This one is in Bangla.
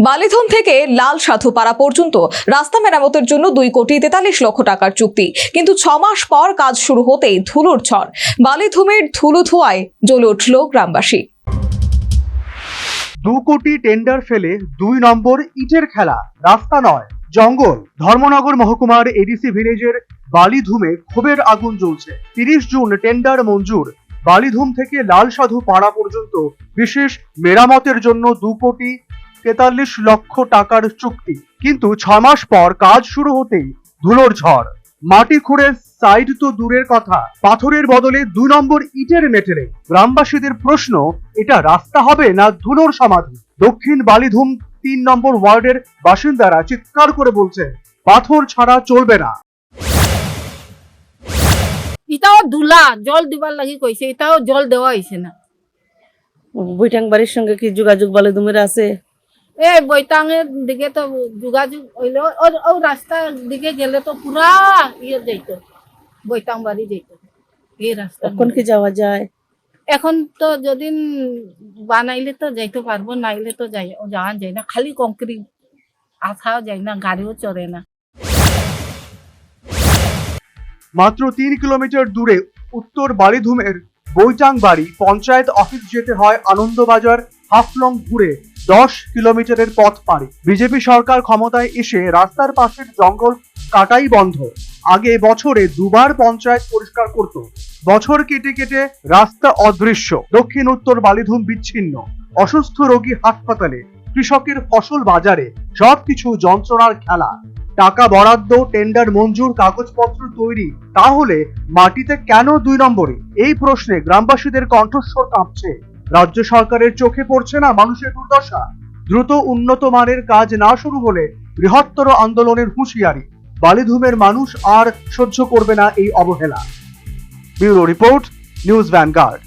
বালিধন থেকে লাল সাধুপাড়া পর্যন্ত রাস্তা মেরামতের জন্য 2,43,00,000 টাকার চুক্তি, কিন্তু 6 মাস পর কাজ শুরু হতেই ধুলোর ঝড়। বালিধুমের ধুলো ধোঁয়ায় জ্বলে উঠল গ্রামবাসী। 2 কোটি টেন্ডার ফেলে 2 নম্বর ইটের খেলা, রাস্তা নয় জঙ্গল। ধর্মনগর মহকুমার এডিসি ভিলেজের বালিধুমে ক্ষোভের আগুন জ্বলছে। 30 জুন টেন্ডার মঞ্জুর। বালিধুম থেকে লাল সাধু পাড়া পর্যন্ত বিশেষ মেরামতের জন্য 2,43,00,000 টাকার চুক্তি, কিন্তু 6 মাস পর কাজ শুরু হতেই ধুলোর ঝড়। মাটি খুঁড়ে সাইড তো দূরের কথা, পাথরের বদলে 2 নম্বর ইটের মেটেলে। গ্রামবাসীদের প্রশ্ন, এটা রাস্তা হবে না ধুলোর সমাধি? দক্ষিণ বালিধুম 3 নম্বর ওয়ার্ডের বাসিন্দারা চিৎকার করে বলছে, পাথর ছাড়া চলবে না। এটাও ধুলা, জল দিবার লাগি কইছে, এটাও জল দেওয়া হইছে না। বৈঠাং বাড়ির সঙ্গে কি যোগাযোগ বালিধুমের আছে? এই বৈতাঙের দিকে তো যোগাযোগ হইলো, ও রাস্তার দিকে গেলে তো পুরা ইয়ে যাইতো, বৈতাং বাড়ি যাইতো এই রাস্তা। এখন কি যাওয়া যায়? এখন তো যদি বানাইলে তো যাইতে পারবো, নাইলে তো যাওয়া যায় না। খালি কংক্রিট, আঠাও যায় না, গাড়িও চড়ে না। মাত্র 3 কিলোমিটার দূরে উত্তর বালিধুমের বৈটাং বাড়ি পঞ্চায়েত অফিস যেতে হয় আনন্দবাজার হাফলং ঘুরে 10 কিলোমিটারের পথ পাড়ি। বিজেপি সরকার ক্ষমতায় এসে রাস্তার পাশের জঙ্গল কাটাই বন্ধ। আগে বছরে 2 বার পঞ্চায়েত পরিষ্কার করত। বছর কেটে কেটে রাস্তা অদৃশ্য। দক্ষিণ উত্তর বালিধুম বিচ্ছিন্ন। অসুস্থ রোগী হাসপাতালে, কৃষকের ফসল বাজারে, সবকিছু যন্ত্রণার খেলা। টাকা বরাদ্দ, টেন্ডার মঞ্জুর, কাগজপত্র তৈরি, তাহলে মাটিতে কেন 2 নম্বরে? এই প্রশ্নে গ্রামবাসীদের কণ্ঠস্বর কাঁপছে। রাজ্য সরকারের চোখে পড়ছে না মানুষের দুর্দশা? দ্রুত উন্নত মানের কাজ না শুরু হলে বৃহত্তর আন্দোলনের হুঁশিয়ারি। বালিধুমের মানুষ আর সহ্য করবে না এই অবহেলা। Bureau report, news vanguard.